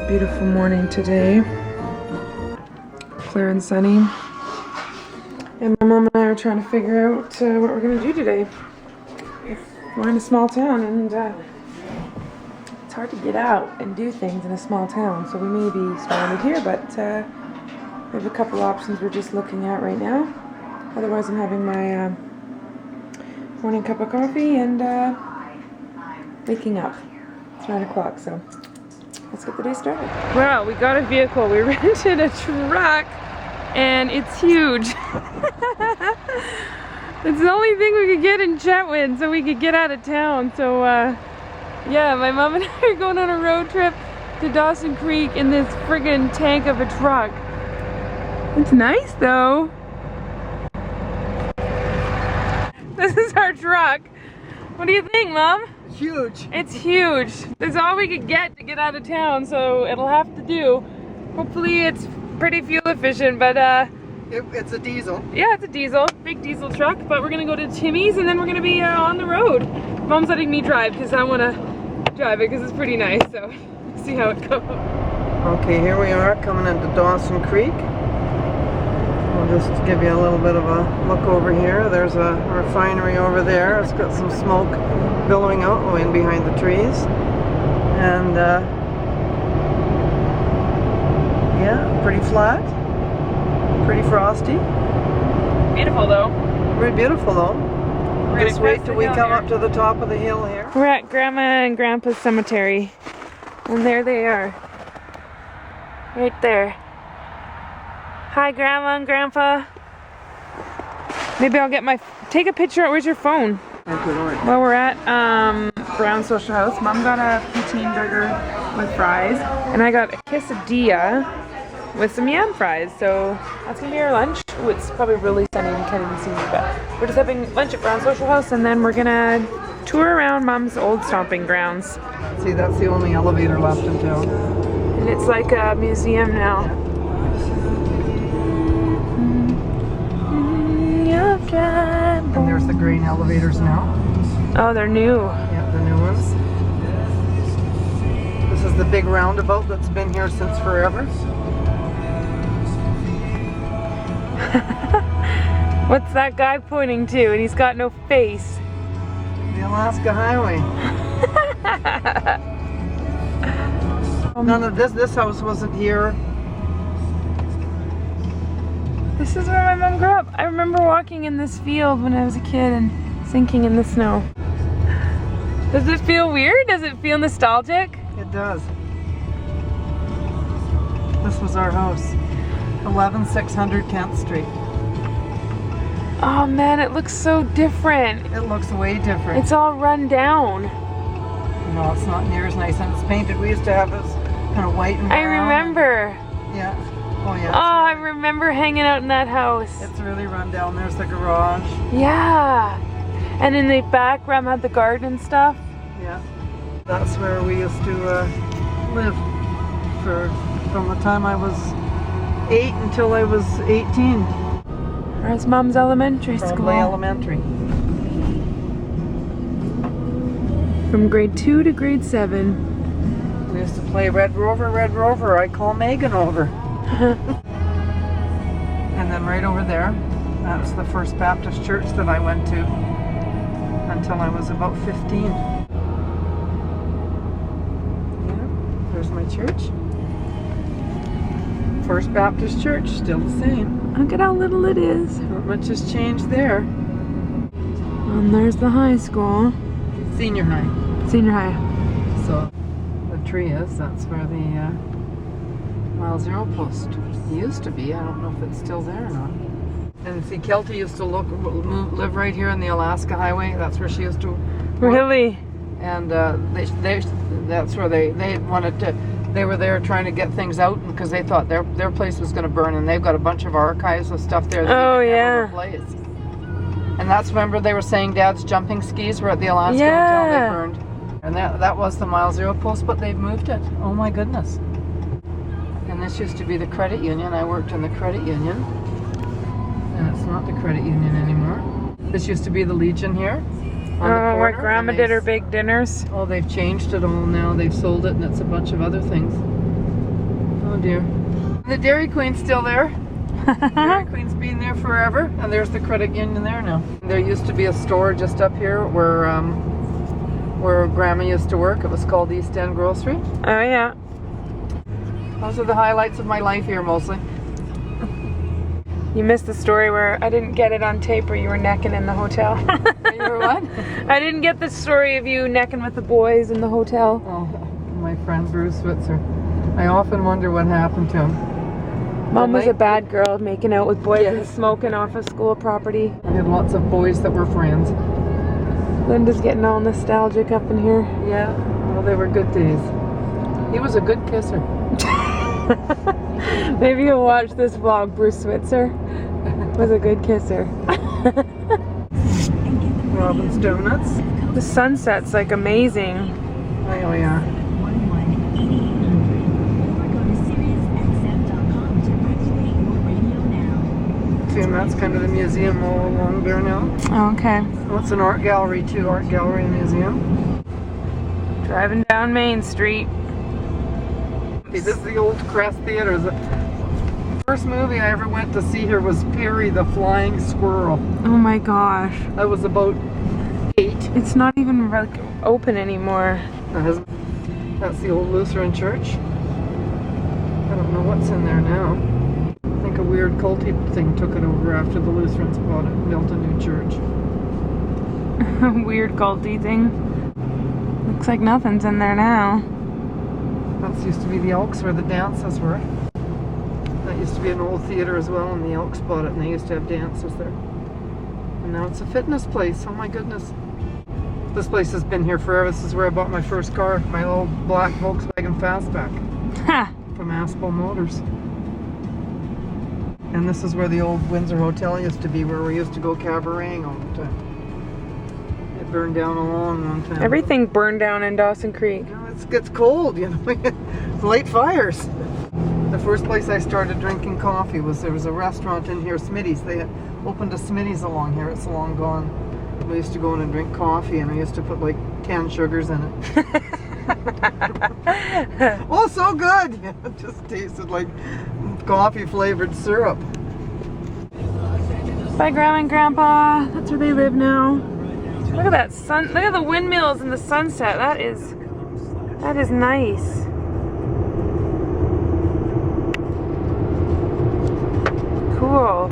Beautiful morning today, clear and sunny, and my mom and I are trying to figure out what we're going to do today. We're in a small town, and it's hard to get out and do things in a small town, so we may be stranded here, but we have a couple options we're just looking at right now. Otherwise, I'm having my morning cup of coffee and waking up. It's 9 o'clock, so let's get the day started. Well, we got a vehicle. We rented a truck, and it's huge. It's the only thing we could get in Chetwynd, so we could get out of town. So, yeah, my mom and I are going on a road trip to Dawson Creek in this friggin' tank of a truck. It's nice, though. This is our truck. What do you think, Mom? It's huge. It's huge. That's all we could get to get out of town, so it'll have to do. Hopefully it's pretty fuel efficient, but it's a diesel. yeah, it's a diesel, big diesel truck, but we're gonna go to Timmy's and then we're gonna be on the road. Mom's letting me drive because I want to drive it because it's pretty nice, so see how it goes. Okay, here we are coming into Dawson Creek. I'll just give you a little bit of a look over here. There's a refinery over there. It's got some smoke billowing out in behind the trees. And yeah, pretty flat, pretty frosty. Beautiful though. Very beautiful though. Just wait till we come up to the top of the hill here. We're at Grandma and Grandpa's cemetery, and there they are, right there. Hi, Grandma and Grandpa. Maybe I'll get take a picture. Where's your phone? Well, we're at Brown Social House. Mom got a poutine burger with fries, and I got a quesadilla with some yam fries. So that's gonna be our lunch. Ooh, it's probably really sunny and can't even see me, but we're just having lunch at Brown Social House, and then we're gonna tour around Mom's old stomping grounds. See, that's the only elevator left in town. And it's like a museum now. And there's the grain elevators now. Oh, they're new. Yeah, the new ones. This is the big roundabout that's been here since forever. What's that guy pointing to? And he's got no face. The Alaska Highway. None of this house wasn't here. This is where my mom grew up. I remember walking in this field when I was a kid and sinking in the snow. Does it feel weird? Does it feel nostalgic? It does. This was our house. 11600 Kent Street. Oh man, it looks so different. It looks way different. It's all run down. No, it's not near as nice, and it's painted. We used to have this kind of white and brown. I remember. Yeah. Oh yeah. Oh, I remember hanging out in that house. It's really run down. There's the garage. Yeah. And in the back, Grandma had the garden and stuff. Yeah. That's where we used to live from the time I was 8 until I was 18. Where's Mom's elementary school? Probably elementary. From grade 2 to grade 7. We used to play Red Rover, I call Megan over. And then right over there, that's the First Baptist Church that I went to until I was about 15. Yeah, there's my church. First Baptist Church, still the same. Look at how little it is. Not much has changed there. And there's the high school. Senior high. Senior high. So the tree is, that's where the Mile Zero post used to be. I don't know if it's still there or not. And see, Kelty used to live right here on the Alaska Highway. That's where she used to work. Really? And that's where they wanted to. They were there trying to get things out because they thought their place was going to burn, and they've got a bunch of archives of stuff there that they never replaced. And that's, remember they were saying Dad's jumping skis were at the Alaska Hotel they burned. And that was the Mile Zero post, but they've moved it. Oh my goodness. And this used to be the credit union. I worked in the credit union. And it's not the credit union anymore. This used to be the Legion here. Oh, where Grandma did her big dinners. Oh, they've changed it all now. They've sold it, and it's a bunch of other things. Oh dear. The Dairy Queen's still there. Dairy Queen's been there forever, and there's the credit union there now. There used to be a store just up here where Grandma used to work. It was called East End Grocery. Oh yeah. Those are the highlights of my life here mostly. You missed the story where I didn't get it on tape where you were necking in the hotel. You were what? I didn't get the story of you necking with the boys in the hotel. Oh, my friend Bruce Switzer. I often wonder what happened to him. Mom was a bad girl making out with boys and Yes. smoking off of school property. I had lots of boys that were friends. Linda's getting all nostalgic up in here. Yeah, well, they were good days. He was a good kisser. Maybe you'll watch this vlog. Bruce Switzer was a good kisser. Robin's Donuts. The sunset's like amazing. Oh yeah. See, and that's kind of the museum all along there now. Okay. Well, it's an art gallery too, art gallery and museum. Driving down Main Street. See, this is the old Crest Theater. The first movie I ever went to see here was Perry the Flying Squirrel. Oh my gosh. I was about 8. It's not even like open anymore. That's the old Lutheran church. I don't know what's in there now. I think a weird culty thing took it over after the Lutherans bought it, built a new church. Weird culty thing. Looks like nothing's in there now. That used to be the Elks where the dances were. That used to be an old theater as well, and the Elks bought it, and they used to have dances there. And now it's a fitness place. Oh my goodness. This place has been here forever. This is where I bought my first car, my old black Volkswagen Fastback Ha! from Aspel Motors. And this is where the old Windsor Hotel used to be, where we used to go cabareting all the time. It burned down a long time. Everything burned down in Dawson Creek. You know, it gets cold, you know. Late fires. The first place I started drinking coffee was, there was a restaurant in here, Smitty's. They had opened a Smitty's along here. It's long gone. We used to go in and drink coffee, and I used to put like 10 sugars in it. Oh, so good! It just tasted like coffee flavored syrup. Bye, Grandma and Grandpa. That's where they live now. Look at that sun. Look at the windmills and the sunset. That is nice. Cool.